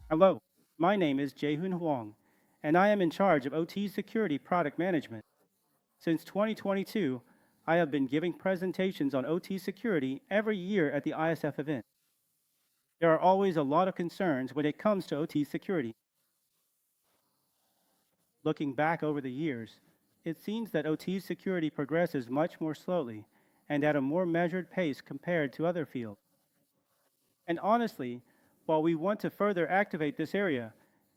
Hello, my name is Jaehoon Hwang, and I am in charge of OT Security Product Management. Since 2022, I have been giving presentations on OT security every year at the ISF event. There are always a lot of concerns when it comes to OT security. Looking back over the years, it seems that OT security progresses much more slowly and at a more measured pace compared to other fields. And honestly, while we want to further activate this area,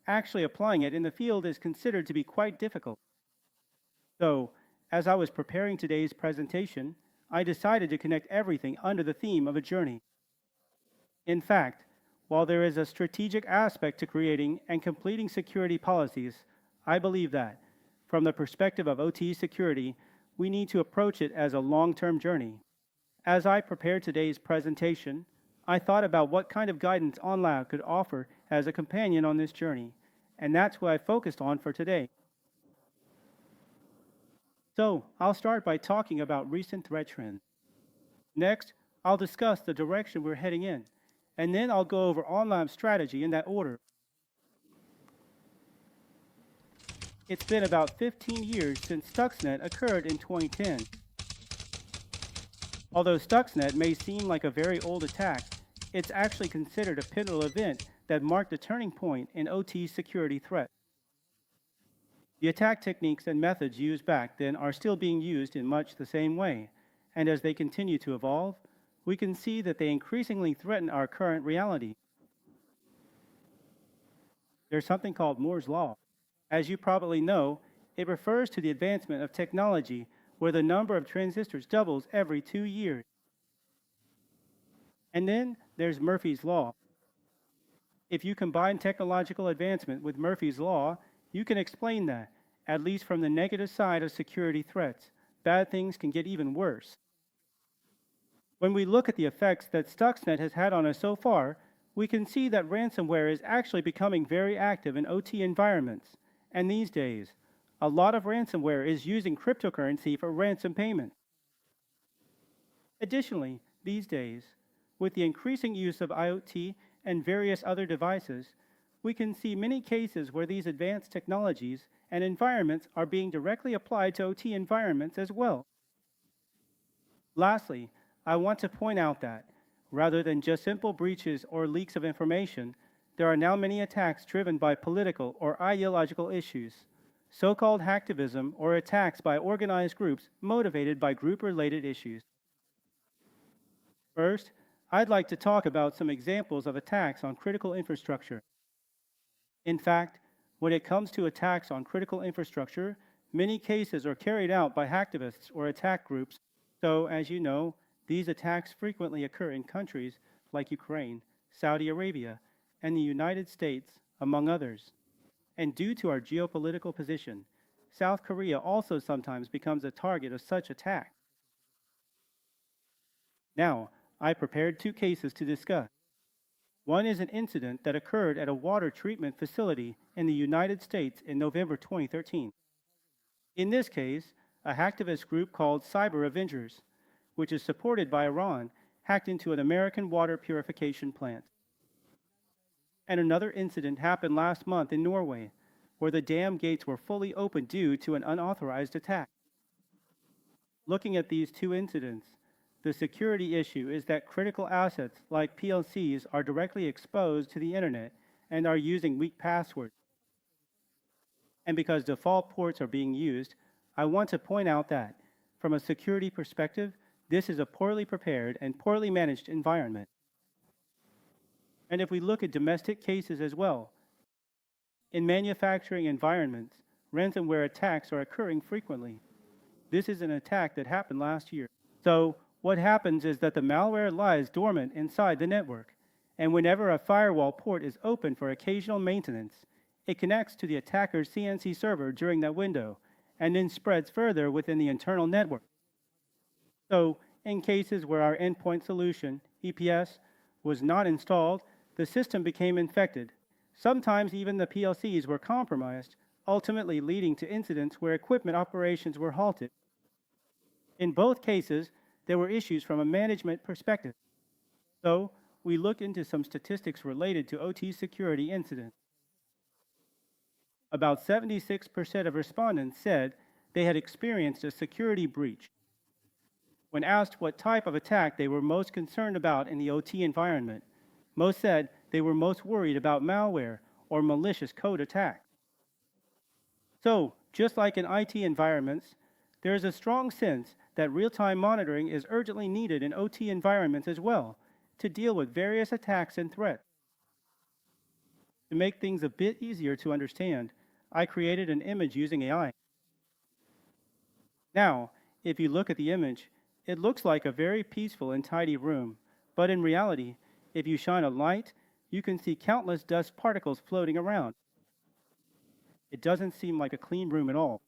actually applying it in the field is considered to be quite difficult. So, as I was preparing today's presentation, I decided to connect everything under the theme of a journey. In fact, while there is a strategic aspect to creating and completing security policies, I believe that, from the perspective of OT security, we need to approach it as a long-term journey. As I prepared today's presentation, I thought about what kind of guidance AhnLab could offer as a companion on this journey, and that's what I focused on for today. So, I'll start by talking about recent threat trends. Next, I'll discuss the direction we're heading in, and then I'll go over AhnLab's strategy in that order. It's been about 15 years since Stuxnet occurred in 2010. Although Stuxnet may seem like a very old attack, it's actually considered a pivotal event that marked a turning point in OT security threat. The attack techniques and methods used back then are still being used in much the same way, and as they continue to evolve, we can see that they increasingly threaten our current reality. There's something called Moore's Law. As you probably know, it refers to the advancement of technology where the number of transistors doubles every 2 years. And then there's Murphy's Law. If you combine technological advancement with Murphy's Law, you can explain that, at least from the negative side of security threats, bad things can get even worse. When we look at the effects that Stuxnet has had on us so far, we can see that ransomware is actually becoming very active in OT environments. And these days, a lot of ransomware is using cryptocurrency for ransom payment. Additionally, these days, with the increasing use of IoT and various other devices, we can see many cases where these advanced technologies and environments are being directly applied to OT environments as well. Lastly, I want to point out that, rather than just simple breaches or leaks of information, there are now many attacks driven by political or ideological issues, so-called hacktivism or attacks by organized groups motivated by group-related issues. First, I'd like to talk about some examples of attacks on critical infrastructure. In fact, when it comes to attacks on critical infrastructure, many cases are carried out by hacktivists or attack groups. So, as you know, these attacks frequently occur in countries like Ukraine, Saudi Arabia, and the United States, among others. And due to our geopolitical position, South Korea also sometimes becomes a target of such attacks. Now, I prepared two cases to discuss. One is an incident that occurred at a water treatment facility in the United States in November 2013. In this case, a hacktivist group called Cyber Avengers, which is supported by Iran, hacked into an American water purification plant. And another incident happened last month in Norway, where the dam gates were fully opened due to an unauthorized attack. Looking at these two incidents, the security issue is that critical assets like PLCs are directly exposed to the internet and are using weak passwords. And because default ports are being used, I want to point out that, from a security perspective, this is a poorly prepared and poorly managed environment. And if we look at domestic cases as well, in manufacturing environments, ransomware attacks are occurring frequently. This is an attack that happened last year. So, what happens is that the malware lies dormant inside the network, and whenever a firewall port is open for occasional maintenance, it connects to the attacker's CNC server during that window, and then spreads further within the internal network. So, in cases where our endpoint solution, EPS, was not installed, the system became infected. Sometimes even the PLCs were compromised, ultimately leading to incidents where equipment operations were halted. In both cases, there were issues from a management perspective. So, we look into some statistics related to OT security incidents. About 76% of respondents said they had experienced a security breach. When asked what type of attack they were most concerned about in the OT environment, most said they were most worried about malware or malicious code attacks. So, just like in IT environments, there is a strong sense that real-time monitoring is urgently needed in OT environments as well to deal with various attacks and threats. To make things a bit easier to understand, I created an image using AI. Now, if you look at the image, it looks like a very peaceful and tidy room, but in reality, if you shine a light, you can see countless dust particles floating around. It doesn't seem like a clean room at all.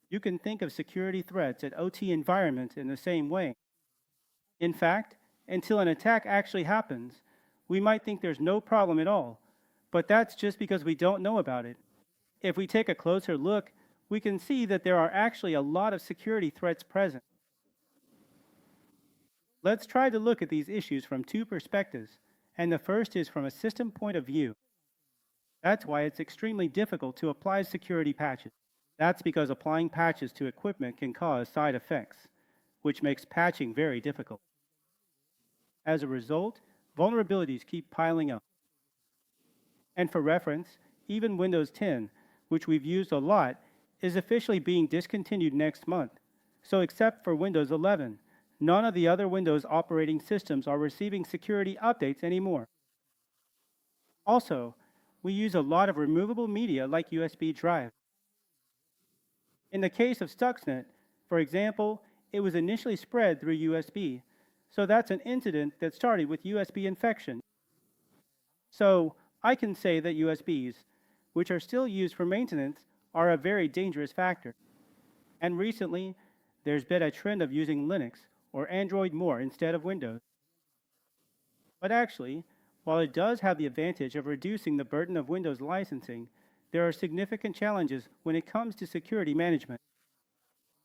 You can think of security threats at OT environments in the same way. In fact, until an attack actually happens, we might think there's no problem at all, but that's just because we don't know about it. If we take a closer look, we can see that there are actually a lot of security threats present. Let's try to look at these issues from two perspectives, and the first is from a system point of view. That's why it's extremely difficult to apply security patches. That's because applying patches to equipment can cause side effects, which makes patching very difficult. As a result, vulnerabilities keep piling up. And for reference, even Windows 10, which we've used a lot, is officially being discontinued next month. So except for Windows 11, none of the other Windows operating systems are receiving security updates anymore. Also, we use a lot of removable media like USB drives. In the case of Stuxnet, for example, it was initially spread through USB, so that's an incident that started with USB infection. So I can say that USBs, which are still used for maintenance, are a very dangerous factor. And recently, there's been a trend of using Linux or Android more instead of Windows. But actually, while it does have the advantage of reducing the burden of Windows licensing, there are significant challenges when it comes to security management.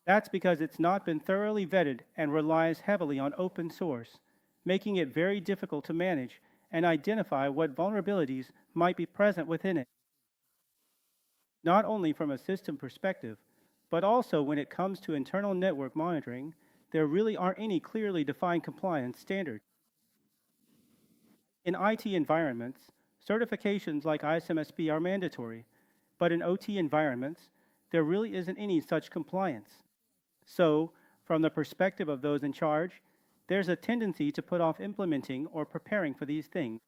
That's because it's not been thoroughly vetted and relies heavily on open source, making it very difficult to manage and identify what vulnerabilities might be present within it. Not only from a system perspective, but also when it comes to internal network monitoring, there really aren't any clearly defined compliance standards. In IT environments, certifications like ISMSB are mandatory, but in OT environments, there really isn't any such compliance. So, from the perspective of those in charge, there's a tendency to put off implementing or preparing for these things.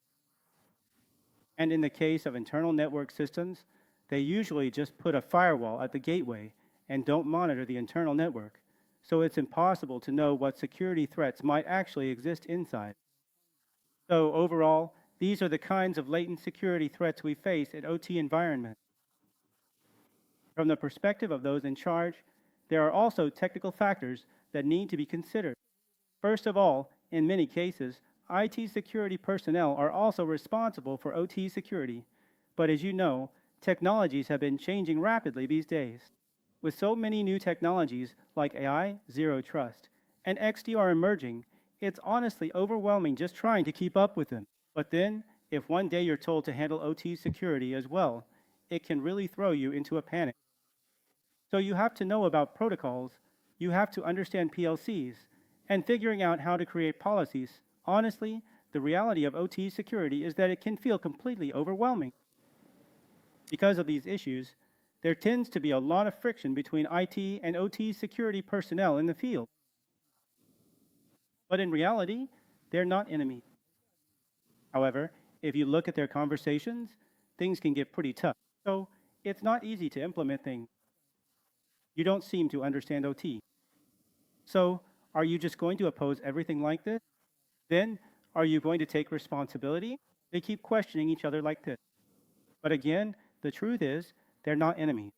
And in the case of internal network systems, they usually just put a firewall at the gateway and don't monitor the internal network, so it's impossible to know what security threats might actually exist inside. So overall, these are the kinds of latent security threats we face in OT environments. From the perspective of those in charge, there are also technical factors that need to be considered. First of all, in many cases, IT security personnel are also responsible for OT security. But as you know, technologies have been changing rapidly these days. With so many new technologies like AI, Zero Trust, and XDR emerging, it's honestly overwhelming just trying to keep up with them. But then, if one day you're told to handle OT security as well, it can really throw you into a panic. So you have to know about protocols, you have to understand PLCs, and figuring out how to create policies. Honestly, the reality of OT security is that it can feel completely overwhelming. Because of these issues, there tends to be a lot of friction between IT and OT security personnel in the field. But in reality, they're not enemies. However, if you look at their conversations, things can get pretty tough. So it's not easy to implement things. You don't seem to understand OT. So are you just going to oppose everything like this? Then are you going to take responsibility? They keep questioning each other like this. But again, the truth is, they're not enemies.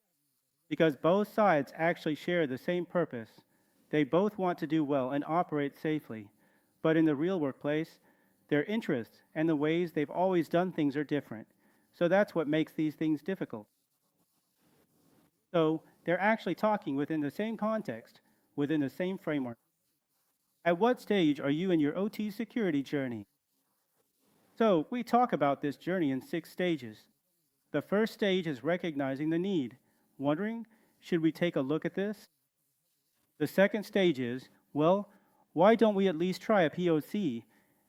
Because both sides actually share the same purpose. They both want to do well and operate safely. But in the real workplace, their interests and the ways they've always done things are different. So that's what makes these things difficult. So they're actually talking within the same context, within the same framework. At what stage are you in your OT security journey? So, we talk about this journey in 6 stages. The first stage is recognizing the need, wondering, should we take a look at this? The second stage is, well, why don't we at least try a POC?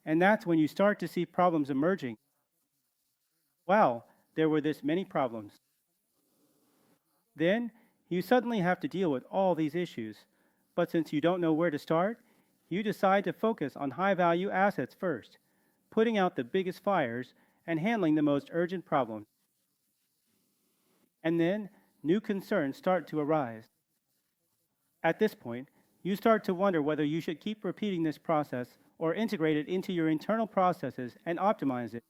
And that's when you start to see problems emerging. Wow, there were this many problems. Then you suddenly have to deal with all these issues. But since you don't know where to start, you decide to focus on high value assets first, putting out the biggest fires and handling the most urgent problems. And then new concerns start to arise. At this point, you start to wonder whether you should keep repeating this process or integrate it into your internal processes and optimize it.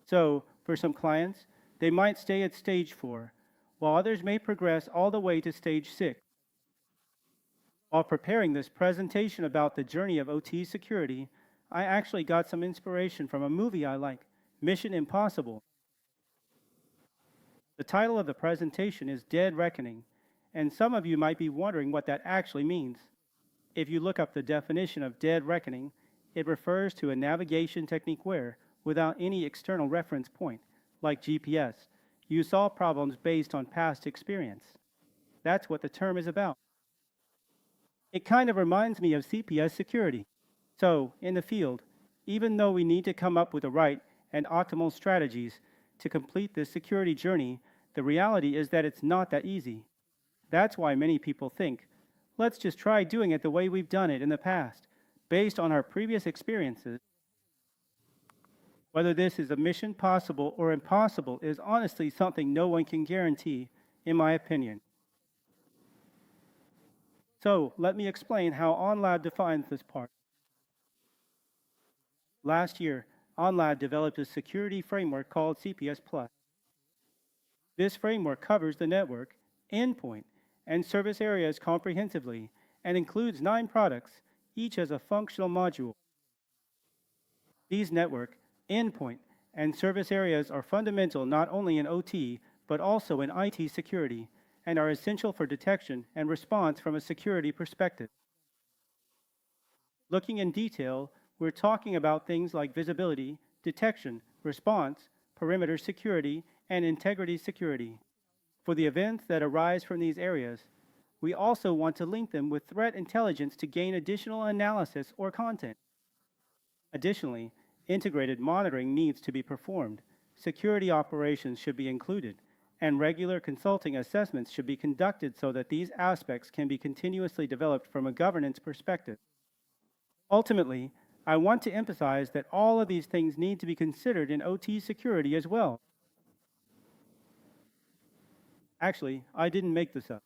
So, for some clients, they might stay at stage 4, while others may progress all the way to stage 6. While preparing this presentation about the journey of OT security, I actually got some inspiration from a movie I like, Mission Impossible. The title of the presentation is Dead Reckoning, and some of you might be wondering what that actually means. If you look up the definition of dead reckoning, it refers to a navigation technique where, without any external reference point, like GPS, you solve problems based on past experience. That's what the term is about. It kind of reminds me of CPS security. So, in the field, even though we need to come up with the right and optimal strategies to complete this security journey, the reality is that it's not that easy. That's why many people think, let's just try doing it the way we've done it in the past, based on our previous experiences. Whether this is a mission possible or impossible is honestly something no one can guarantee, in my opinion. So, let me explain how AhnLab defines this part. Last year, AhnLab developed a security framework called CPS Plus. This framework covers the network, endpoint, and service areas comprehensively and includes 9 products, each as a functional module. These network, endpoint, and service areas are fundamental not only in OT, but also in IT security, and are essential for detection and response from a security perspective. Looking in detail, we're talking about things like visibility, detection, response, perimeter security, and integrity security. For the events that arise from these areas, we also want to link them with threat intelligence to gain additional analysis or content. Additionally, integrated monitoring needs to be performed, security operations should be included, and regular consulting assessments should be conducted so that these aspects can be continuously developed from a governance perspective. Ultimately, I want to emphasize that all of these things need to be considered in OT security as well. Actually, I didn't make this up.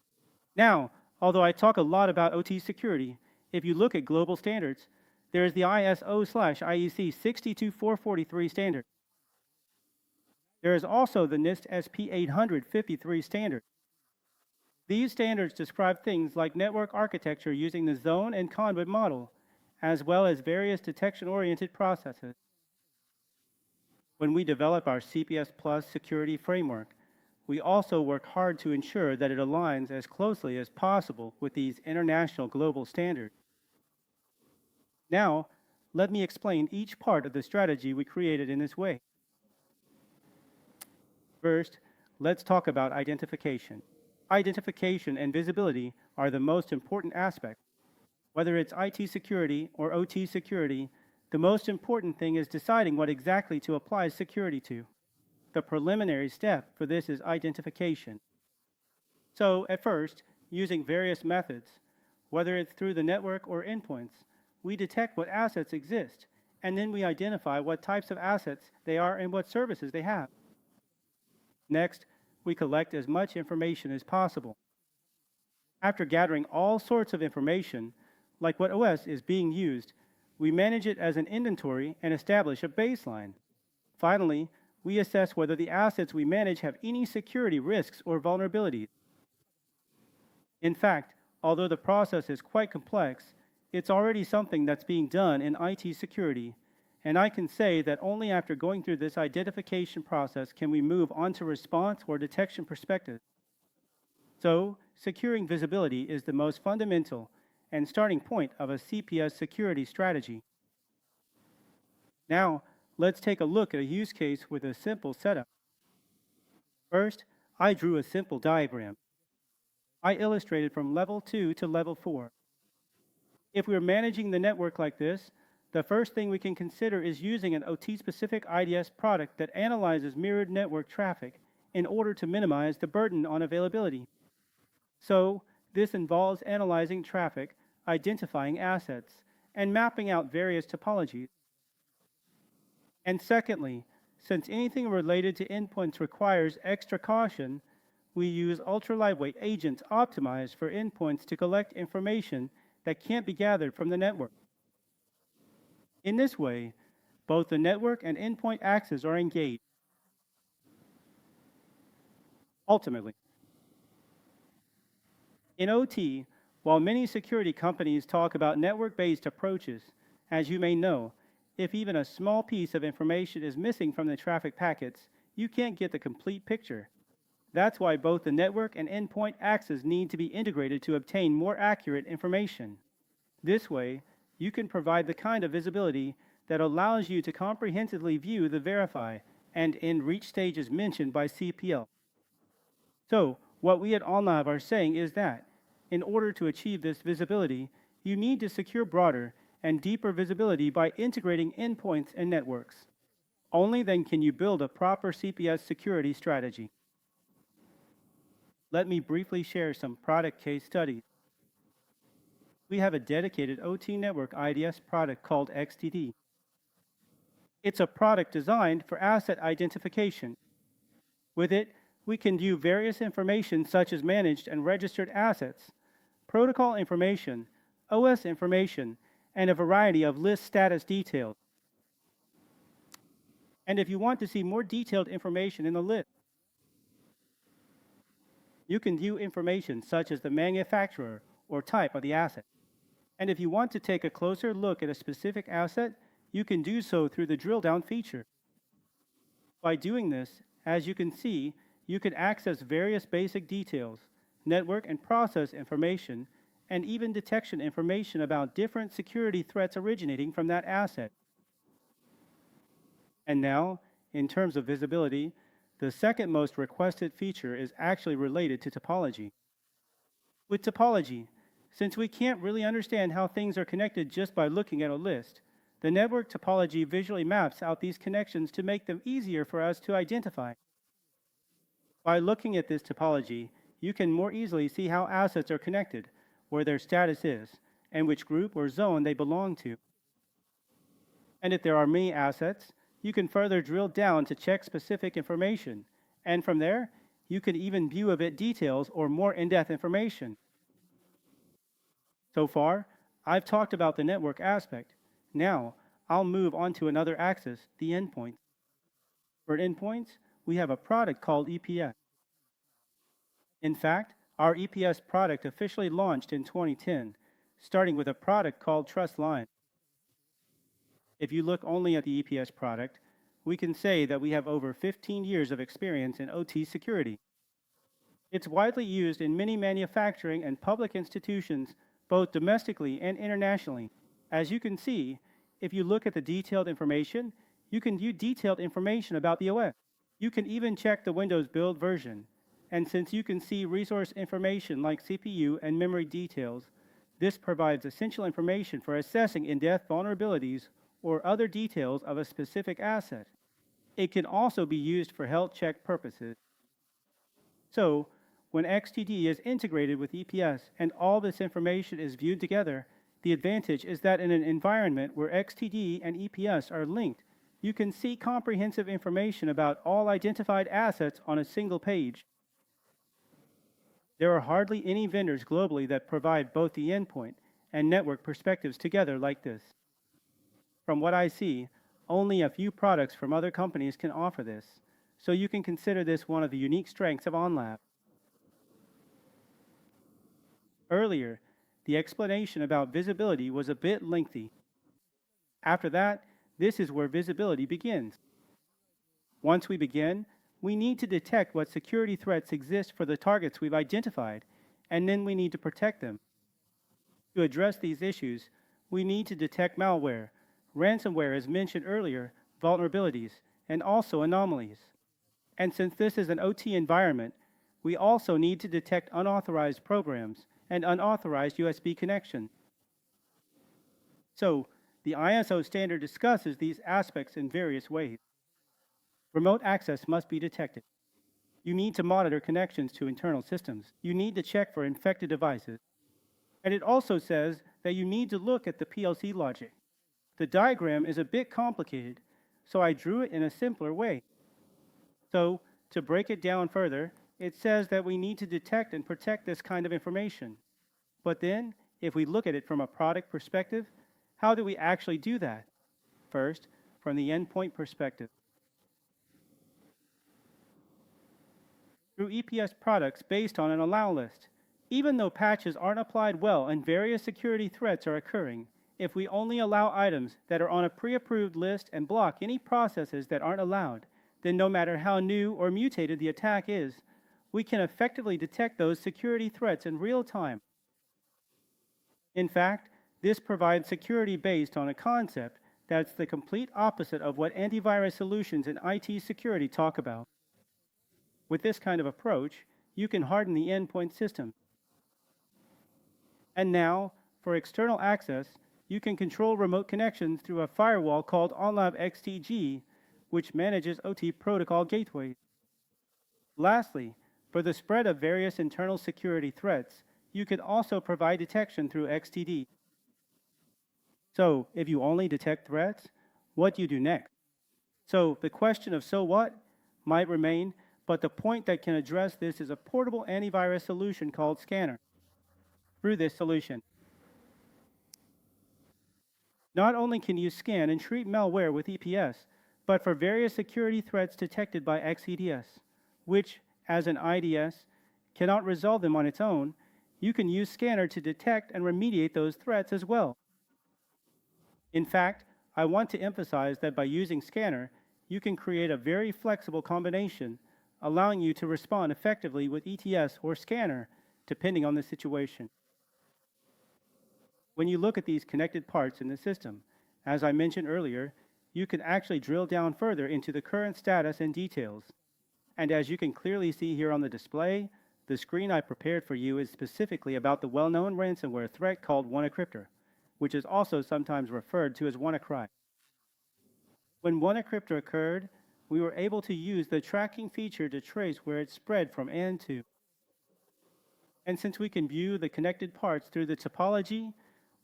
Now, although I talk a lot about OT security, if you look at global standards, there is the ISO/IEC 62443 standard. There is also the NIST SP 853 standard. These standards describe things like network architecture using the zone and conduit model, as well as various detection-oriented processes. When we develop our CPS Plus security framework, we also work hard to ensure that it aligns as closely as possible with these international global standards. Now, let me explain each part of the strategy we created in this way. First, let's talk about identification. Identification and visibility are the most important aspects. Whether it's IT security or OT security, the most important thing is deciding what exactly to apply security to. The preliminary step for this is identification. So, at first, using various methods, whether it's through the network or endpoints, we detect what assets exist, and then we identify what types of assets they are and what services they have. Next, we collect as much information as possible. After gathering all sorts of information, like what OS is being used, we manage it as an inventory and establish a baseline. Finally, we assess whether the assets we manage have any security risks or vulnerabilities. In fact, although the process is quite complex, it's already something that's being done in IT security, and I can say that only after going through this identification process can we move on to response or detection perspective. So, securing visibility is the most fundamental and starting point of a CPS security strategy. Now, let's take a look at a use case with a simple setup. First, I drew a simple diagram. I illustrated from level 2 to level 4. If we're managing the network like this, the first thing we can consider is using an OT-specific IDS product that analyzes mirrored network traffic in order to minimize the burden on availability. So, this involves analyzing traffic, identifying assets, and mapping out various topologies. And secondly, since anything related to endpoints requires extra caution, we use ultra-lightweight agents optimized for endpoints to collect information that can't be gathered from the network. In this way, both the network and endpoint axes are engaged. Ultimately, in OT, while many security companies talk about network-based approaches, as you may know, if even a small piece of information is missing from the traffic packets, you can't get the complete picture. That's why both the network and endpoint axes need to be integrated to obtain more accurate information. This way, you can provide the kind of visibility that allows you to comprehensively view the verify and in reach stages mentioned by CPL. So, what we at AhnLab are saying is that, in order to achieve this visibility, you need to secure broader and deeper visibility by integrating endpoints and networks. Only then can you build a proper CPS security strategy. Let me briefly share some product case studies. We have a dedicated OT network IDS product called XTD. It's a product designed for asset identification. With it, we can view various information such as managed and registered assets, protocol information, OS information, and a variety of list status details. And if you want to see more detailed information in the list, you can view information such as the manufacturer or type of the asset. And if you want to take a closer look at a specific asset, you can do so through the drill down feature. By doing this, as you can see, you can access various basic details, network and process information, and even detection information about different security threats originating from that asset. And now, in terms of visibility, the second most requested feature is actually related to topology. With topology, since we can't really understand how things are connected just by looking at a list, the network topology visually maps out these connections to make them easier for us to identify. By looking at this topology, you can more easily see how assets are connected, where their status is, and which group or zone they belong to. And if there are many assets, you can further drill down to check specific information, and from there, you can even view a bit details or more in-depth information. So far, I've talked about the network aspect. Now, I'll move on to another axis, the endpoint. For endpoints, we have a product called EPS. In fact, our EPS product officially launched in 2010, starting with a product called TrustLine. If you look only at the EPS product, we can say that we have over 15 years of experience in OT security. It's widely used in many manufacturing and public institutions, both domestically and internationally. As you can see, if you look at the detailed information, you can view detailed information about the OS. You can even check the Windows build version. And since you can see resource information like CPU and memory details, this provides essential information for assessing in-depth vulnerabilities or other details of a specific asset. It can also be used for health check purposes. So, when XTD is integrated with EPS and all this information is viewed together, the advantage is that in an environment where XTD and EPS are linked, you can see comprehensive information about all identified assets on a single page. There are hardly any vendors globally that provide both the endpoint and network perspectives together like this. From what I see, only a few products from other companies can offer this, so you can consider this one of the unique strengths of AhnLab. Earlier, the explanation about visibility was a bit lengthy. After that, this is where visibility begins. Once we begin, we need to detect what security threats exist for the targets we've identified, and then we need to protect them. To address these issues, we need to detect malware, ransomware as mentioned earlier, vulnerabilities, and also anomalies. And since this is an OT environment, we also need to detect unauthorized programs and unauthorized USB connections. So, the ISO standard discusses these aspects in various ways. Remote access must be detected. You need to monitor connections to internal systems. You need to check for infected devices. And it also says that you need to look at the PLC logic. The diagram is a bit complicated, so I drew it in a simpler way. So, to break it down further, it says that we need to detect and protect this kind of information. But then, if we look at it from a product perspective, how do we actually do that? First, from the endpoint perspective. Through EPS products based on an allow list. Even though patches aren't applied well and various security threats are occurring, if we only allow items that are on a pre-approved list and block any processes that aren't allowed, then no matter how new or mutated the attack is, we can effectively detect those security threats in real time. In fact, this provides security based on a concept that's the complete opposite of what antivirus solutions in IT security talk about. With this kind of approach, you can harden the endpoint system. And now, for external access, you can control remote connections through a firewall called AhnLab XTG, which manages OT protocol gateways. Lastly, for the spread of various internal security threats, you can also provide detection through XTD. So, if you only detect threats, what do you do next? So, the question of so what might remain, but the point that can address this is a portable antivirus solution called Scanner. Through this solution, not only can you scan and treat malware with EPS, but for various security threats detected by XEDS, which, as an IDS, cannot resolve them on its own, you can use Scanner to detect and remediate those threats as well. In fact, I want to emphasize that by using Scanner, you can create a very flexible combination, allowing you to respond effectively with ETS or Scanner, depending on the situation. When you look at these connected parts in the system, as I mentioned earlier, you can actually drill down further into the current status and details. And as you can clearly see here on the display, the screen I prepared for you is specifically about the well-known ransomware threat called WannaCryptor, which is also sometimes referred to as WannaCry. When WannaCryptor occurred, we were able to use the tracking feature to trace where it spread from and to. And since we can view the connected parts through the topology,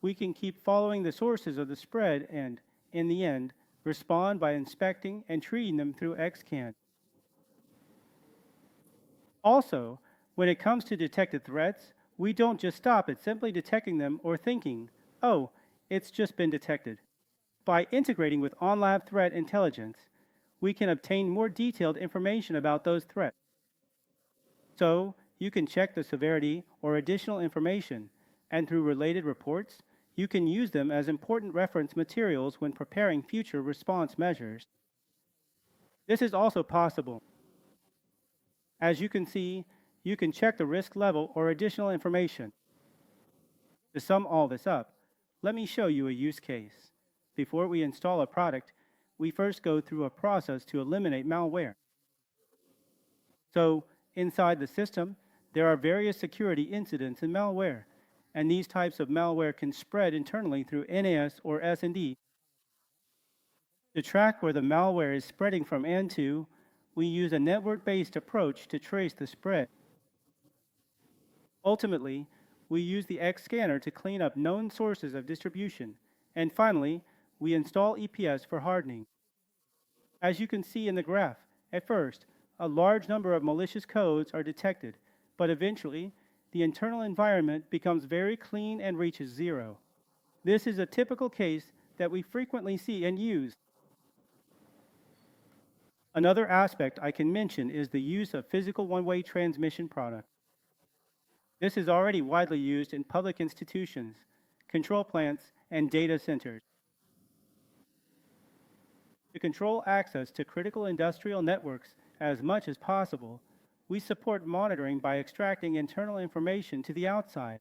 we can keep following the sources of the spread and, in the end, respond by inspecting and treating them through XCAN. Also, when it comes to detected threats, we don't just stop at simply detecting them or thinking, oh, it's just been detected. By integrating with AhnLab Threat Intelligence, we can obtain more detailed information about those threats. So, you can check the severity or additional information, and through related reports, you can use them as important reference materials when preparing future response measures. This is also possible. As you can see, you can check the risk level or additional information. To sum all this up, let me show you a use case. Before we install a product, we first go through a process to eliminate malware. So, inside the system, there are various security incidents in malware, and these types of malware can spread internally through NAS or S&D. To track where the malware is spreading from and to, we use a network-based approach to trace the spread. Ultimately, we use the X scanner to clean up known sources of distribution, and finally, we install EPS for hardening. As you can see in the graph, at first, a large number of malicious codes are detected, but eventually, the internal environment becomes very clean and reaches zero. This is a typical case that we frequently see and use. Another aspect I can mention is the use of physical one-way transmission products. This is already widely used in public institutions, control plants, and data centers. To control access to critical industrial networks as much as possible, we support monitoring by extracting internal information to the outside.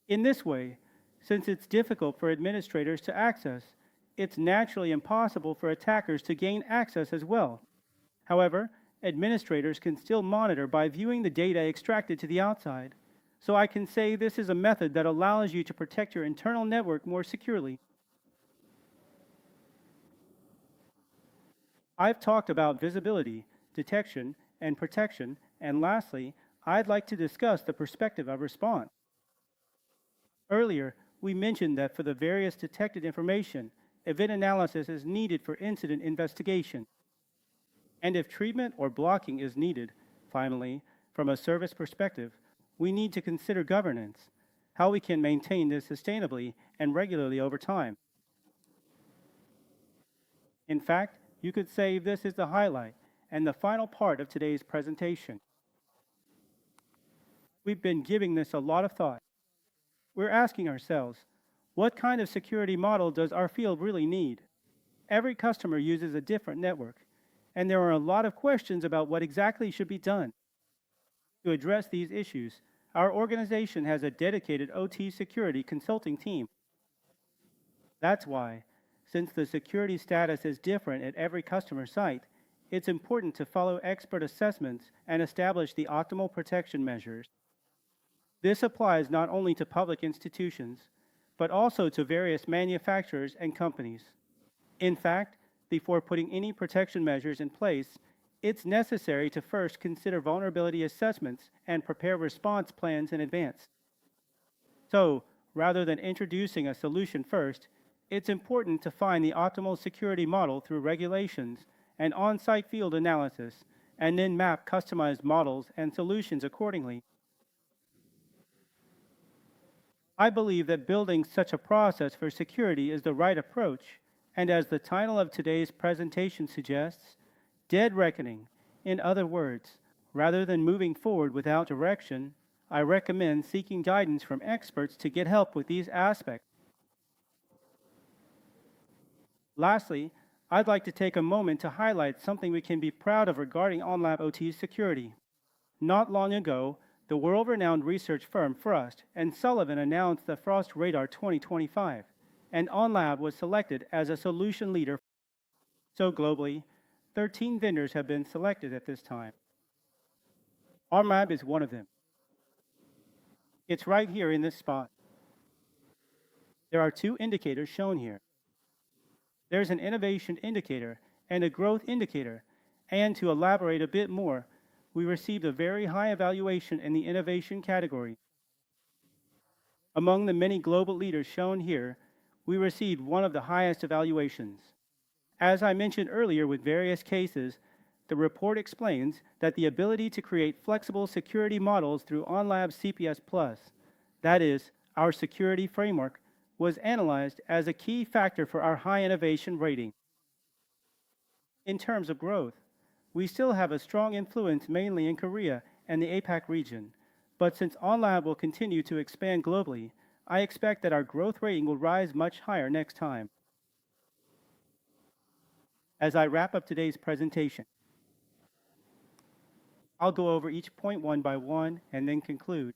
In this way, since it's difficult for administrators to access, it's naturally impossible for attackers to gain access as well. However, administrators can still monitor by viewing the data extracted to the outside. So I can say this is a method that allows you to protect your internal network more securely. I've talked about visibility, detection, and protection, and lastly, I'd like to discuss the perspective of response. Earlier, we mentioned that for the various detected information, event analysis is needed for incident investigation. And if treatment or blocking is needed, finally, from a service perspective, we need to consider governance, how we can maintain this sustainably and regularly over time. In fact, you could say this is the highlight and the final part of today's presentation. We've been giving this a lot of thought. We're asking ourselves, what kind of security model does our field really need? Every customer uses a different network, and there are a lot of questions about what exactly should be done. To address these issues, our organization has a dedicated OT security consulting team. That's why, since the security status is different at every customer site, it's important to follow expert assessments and establish the optimal protection measures. This applies not only to public institutions, but also to various manufacturers and companies. In fact, before putting any protection measures in place, it's necessary to first consider vulnerability assessments and prepare response plans in advance. So, rather than introducing a solution first, it's important to find the optimal security model through regulations and on-site field analysis, and then map customized models and solutions accordingly. I believe that building such a process for security is the right approach, and as the title of today's presentation suggests, dead reckoning. In other words, rather than moving forward without direction, I recommend seeking guidance from experts to get help with these aspects. Lastly, I'd like to take a moment to highlight something we can be proud of regarding AhnLab OT security. Not long ago, the world-renowned research firm Frost and Sullivan announced the Frost Radar 2025, and AhnLab was selected as a solution leader. So globally, 13 vendors have been selected at this time. AhnLab is one of them. It's right here in this spot. There are two indicators shown here. There's an innovation indicator and a growth indicator, and to elaborate a bit more, we received a very high evaluation in the innovation category. Among the many global leaders shown here, we received one of the highest evaluations. As I mentioned earlier with various cases, the report explains that the ability to create flexible security models through AhnLab CPS Plus, that is, our security framework, was analyzed as a key factor for our high innovation rating. In terms of growth, we still have a strong influence mainly in Korea and the APAC region, but since AhnLab will continue to expand globally, I expect that our growth rating will rise much higher next time. As I wrap up today's presentation, I'll go over each point one by one and then conclude.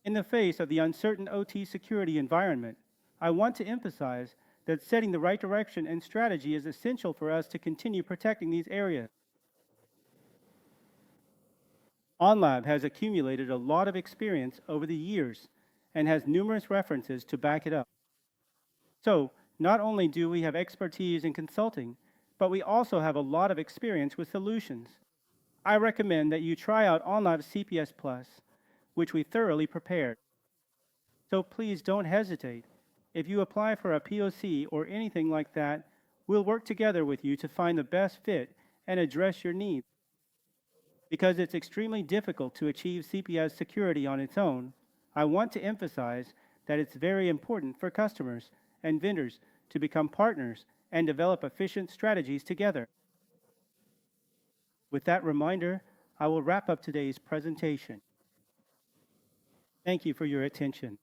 In the face of the uncertain OT security environment, I want to emphasize that setting the right direction and strategy is essential for us to continue protecting these areas. AhnLab has accumulated a lot of experience over the years and has numerous references to back it up. So, not only do we have expertise in consulting, but we also have a lot of experience with solutions. I recommend that you try out AhnLab CPS Plus, which we thoroughly prepared. So please don't hesitate. If you apply for a POC or anything like that, we'll work together with you to find the best fit and address your needs. Because it's extremely difficult to achieve CPS security on its own, I want to emphasize that it's very important for customers and vendors to become partners and develop efficient strategies together. With that reminder, I will wrap up today's presentation. Thank you for your attention.